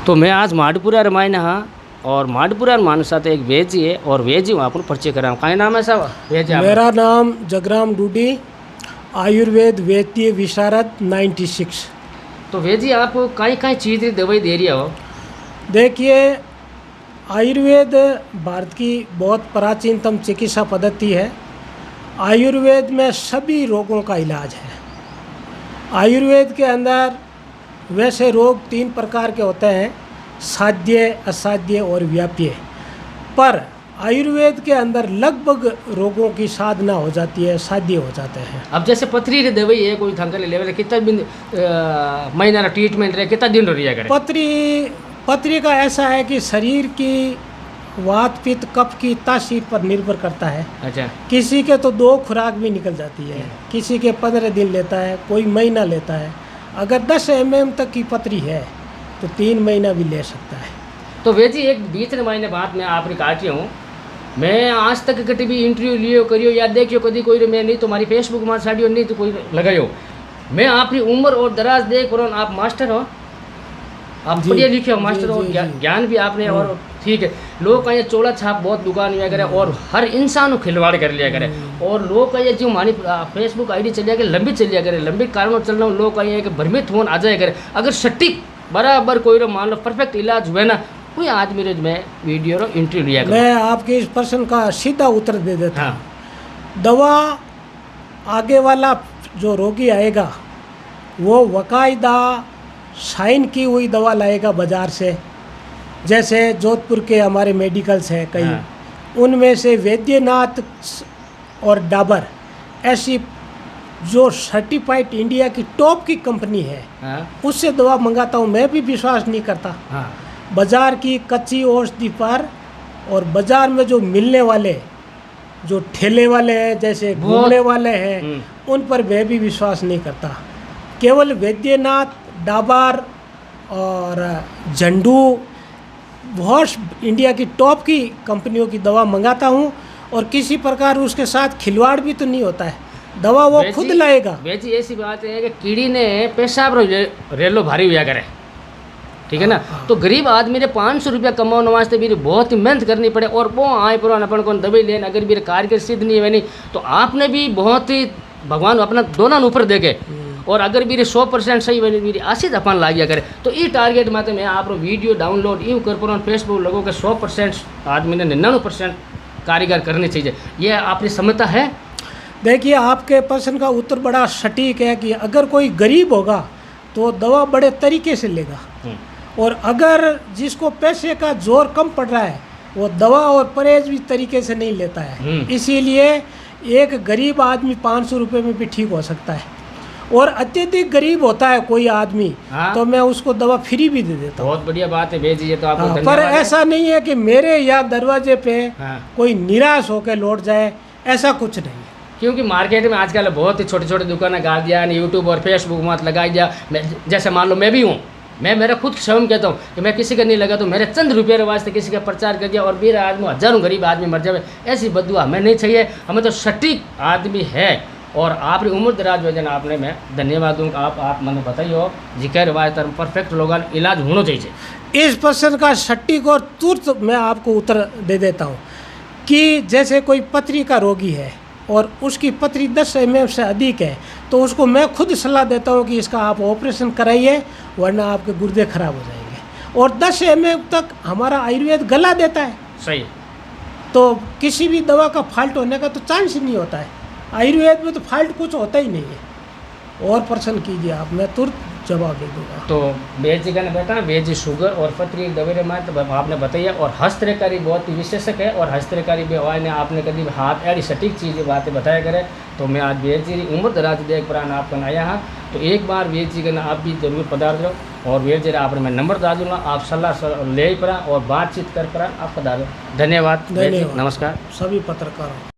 तो मैं आज माडपुरा रमायण हाँ और माडपुरा माणूस साथ एक वेजी है और वेजी वहाँ पर परिचय करा। काय नाम है साहब वेजी? मेरा नाम जगराम डूडी, आयुर्वेद वैद्य विशारद 96। तो वेजी आप कई कई चीज़ की दवाई दे रही हो? देखिए, आयुर्वेद भारत की बहुत प्राचीनतम चिकित्सा पद्धति है। आयुर्वेद में सभी रोगों का इलाज है। आयुर्वेद के अंदर वैसे रोग 3 प्रकार के होते हैं, साध्य, असाध्य और व्याप्य। पर आयुर्वेद के अंदर लगभग रोगों की साधना हो जाती है, साध्य हो जाते हैं। अब जैसे पथरी की दवाई है, कोई थंकल लेवल कितना दिन महीना ट्रीटमेंट रहे, कितना दिन रह करे? पथरी का ऐसा है कि शरीर की वात पित्त कफ की तासीर पर निर्भर करता है। अच्छा। किसी के तो 2 खुराक भी निकल जाती है, किसी के 15 दिन लेता है, कोई महीना लेता है। अगर 10 mm तक की पथरी है तो 3 महीना भी ले सकता है। तो वेजी एक बीच महीने बाद मैं आपने काटी हूँ, मैं आज तक कभी भी इंटरव्यू लियो करियो या देखियो कभी कोई मैं नहीं तुम्हारी फेसबुक में साड़ियों नहीं तो कोई लगायो। मैं आपकी उम्र और दराज देख पर आप मास्टर हो, आप पढ़े लिखे हो, मास्टर हो, ज्ञान भी आपने और ठीक है। लोग कहें चोला छाप बहुत दुकान हुआ करे और हर इंसान को खिलवाड़ कर लिया करे और लोग कहें जो हमारी फेसबुक आईडी चलिया करे लंबी चलिया करे, लंबी कारण चल रहा हूँ, लोग कहें कि भ्रमित होन आ जाए करे। अगर सटीक बराबर कोई रो मान लो परफेक्ट इलाज हुए ना, कोई आदमी रो मैं वीडियो रो इंटरव्यू लिया मैं आपके इस प्रश्न का सीधा उत्तर दे देता हूँ। हाँ। दवा आगे वाला जो रोगी आएगा वो बाकायदा साइन की हुई दवा लाएगा बाज़ार से। जैसे जोधपुर के हमारे मेडिकल्स हैं कई, हाँ। उनमें से वैद्यनाथ और डाबर ऐसी जो सर्टिफाइड इंडिया की टॉप की कंपनी है, हाँ। उससे दवा मंगाता हूँ। मैं भी विश्वास नहीं करता हाँ। बाज़ार की कच्ची औषधि पर। और बाज़ार में जो मिलने वाले जो ठेले वाले हैं, जैसे घूमने वाले हैं, उन पर मैं भी विश्वास नहीं करता। केवल वैद्यनाथ, डाबर और झंडू बहुत इंडिया की टॉप की कंपनियों की दवा मंगाता हूँ और किसी प्रकार उसके साथ खिलवाड़ भी तो नहीं होता है। दवा वो खुद लाएगा। बेची ऐसी बात है कि कीड़ी ने पेशाब रेलो भारी हुआ करे, ठीक है ना। तो गरीब आदमी ने 500 रुपया कमाने वास्ते भी बहुत ही मेहनत करनी पड़े और वो आए पुरान अपन को दवाई लेने अगर भी कारगर सिद्ध नहीं है नहीं तो आपने भी बहुत ही भगवान अपना दोनों ऊपर देखे और अगर भी 100% सही बनी मेरी आशीष अपन ला गया करे तो ये टारगेट में तो मैं आप वीडियो डाउनलोड यूँ कर पुरान फेसबुक लोगों के 100% आदमी ने 99% कारीगर करनी चाहिए। ये आपने समझता है? देखिए, आपके प्रश्न का उत्तर बड़ा सटीक है कि अगर कोई गरीब होगा तो दवा बड़े तरीके से लेगा और अगर जिसको पैसे का जोर कम पड़ रहा है वो दवा और परहेज भी तरीके से नहीं लेता है। इसीलिए एक गरीब आदमी 500 रुपये में भी ठीक हो सकता है और अत्यधिक गरीब होता है कोई आदमी, हाँ? तो मैं उसको दवा फ्री भी दे देता हूँ। बहुत बढ़िया बात है भेजिए तो आपको पर ऐसा नहीं है कि मेरे या दरवाजे पे कोई निराश होकर लौट जाए, ऐसा कुछ नहीं है। क्योंकि मार्केट में आजकल बहुत ही छोटी छोटी दुकानें गाड़ दिया, यूट्यूब और फेसबुक मत लगाई दिया। जैसे मान लो मैं भी हूँ, मैं मेरा खुद स्वयं कहता हूँ कि मैं किसी का नहीं लगा तो मेरे चंद रुपये वास्ते किसी का प्रचार कर दिया और मेरा आदमी हजारों गरीब आदमी मर जाए, ऐसी बदुआ हमें नहीं चाहिए। हमें तो सटीक आदमी है और आपकी उम्र दराज वजन आपने मैं धन्यवाद दूँगा। आप मैंने बताइए जिक्र रिवायत परफेक्ट लोगों इलाज होना चाहिए। इस प्रश्न का सटीक और तुरंत मैं आपको उत्तर दे देता हूँ कि जैसे कोई पथरी का रोगी है और उसकी पथरी 10 mm से अधिक है तो उसको मैं खुद सलाह देता हूँ कि इसका आप ऑपरेशन कराइए वरना आपके गुर्दे खराब हो जाएंगे। और 10 mm तक हमारा आयुर्वेद गला देता है। सही। तो किसी भी दवा का फॉल्ट होने का तो चांस ही नहीं होता है। आयुर्वेद में तो फॉल्ट कुछ होता ही नहीं है। और प्रश्न कीजिए आप, मैं तुरंत जवाब दे दूँगा। तो बेजी का बेटा बेजी शुगर और पथरी दवाई में तो आपने बताइए और हस्तरेकारी बहुत ही विशेषक है और हस्तरेकारी व्यवहार ने आपने कभी हाथ ऐसी सटीक चीज़ बातें बताया करे तो मैं आज बेजी उम्र दराज देख प्राण आपको आया हाँ तो एक बार बेजी का आप भी जरूर पधार दो और बेजी आपने मैं नंबर बता दूँगा, आप सलाह ले पड़ा और बातचीत कर पड़ा आप पधार दो। धन्यवाद। नमस्कार। सभी पत्रकारों